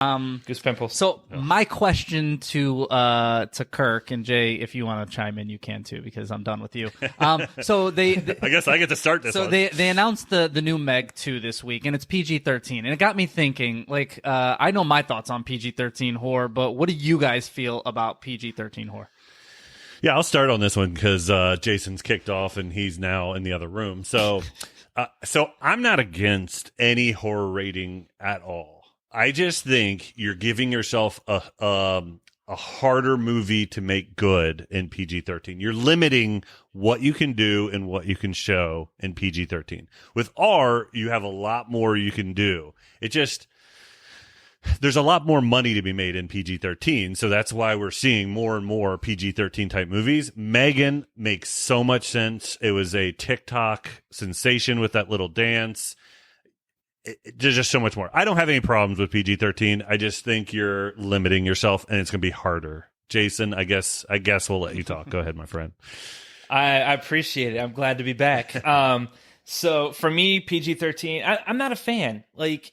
Goose pimples. So my question to Kirk and Jay, if you want to chime in, you can too, because I'm done with you. So they I guess I get to start this. So one. they announced the new Meg 2 this week, and it's PG-13, and it got me thinking. Like, I know my thoughts on PG-13 horror, but what do you guys feel about PG-13 horror? Yeah, I'll start on this one because Jason's kicked off and he's now in the other room. So, so I'm not against any horror rating at all. I just think you're giving yourself a harder movie to make good in PG-13. You're limiting what you can do and what you can show in PG-13. With R, you have a lot more you can do. There's a lot more money to be made in PG-13, so that's why we're seeing more and more PG-13 type movies. Megan makes so much sense. It was a TikTok sensation with that little dance. There's just so much more. I don't have any problems with PG-13. I just think you're limiting yourself, and it's going to be harder. Jason, I guess we'll let you talk. Go ahead, my friend. I appreciate it. I'm glad to be back. So for me, PG-13, I'm not a fan. Like,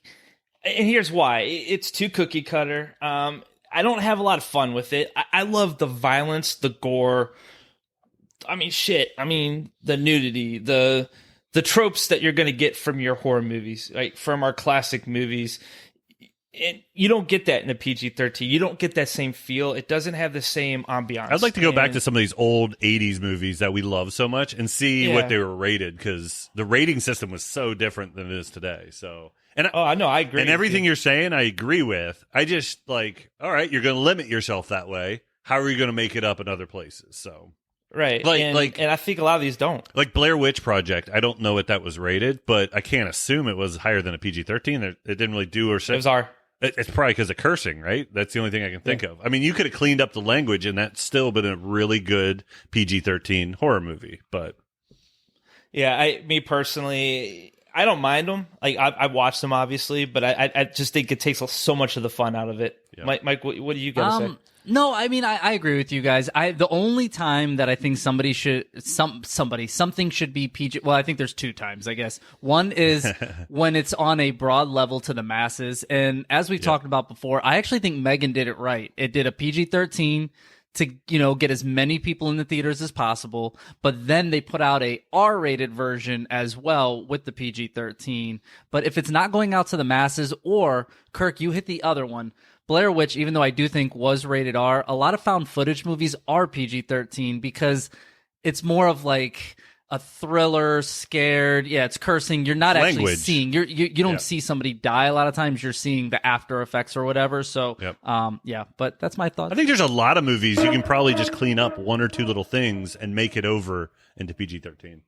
and here's why. It's too cookie cutter. I don't have a lot of fun with it. I love the violence, the gore. I mean, the nudity, the tropes that you're going to get from your horror movies, right? From our classic movies. And you don't get that in a PG-13. You don't get that same feel. It doesn't have the same ambiance. I'd like to go back to some of these old 80s movies that we love so much and see what they were rated, because the rating system was so different than it is today. So, I know, I agree. And everything you're saying, I agree with. I just like, all right, you're going to limit yourself that way. How are you going to make it up in other places? So. Right. And I think a lot of these don't. Like Blair Witch Project, I don't know what that was rated, but I can't assume it was higher than a PG-13. It didn't really do or say. It was R. It's probably because of cursing, right? That's the only thing I can think of. I mean, you could have cleaned up the language, and that's still been a really good PG-13 horror movie. But yeah, me personally, I don't mind them. Like I watched them obviously, but I just think it takes so much of the fun out of it. Yeah. Mike, what do you got to say? No, I mean, I agree with you guys. The only time that I think something should be PG. Well, I think there's two times, I guess. One is when it's on a broad level to the masses. And as we talked about before, I actually think Megan did it right. It did a PG-13 to, get as many people in the theaters as possible. But then they put out a R-rated version as well with the PG-13. But if it's not going out to the masses, or Kirk, you hit the other one. Blair Witch, even though I do think was rated R, a lot of found footage movies are PG-13 because it's more of like a thriller, scared. Yeah, it's cursing. You're not actually seeing. You don't see somebody die a lot of times. You're seeing the after effects or whatever. So, but that's my thought. I think there's a lot of movies you can probably just clean up one or two little things and make it over into PG-13.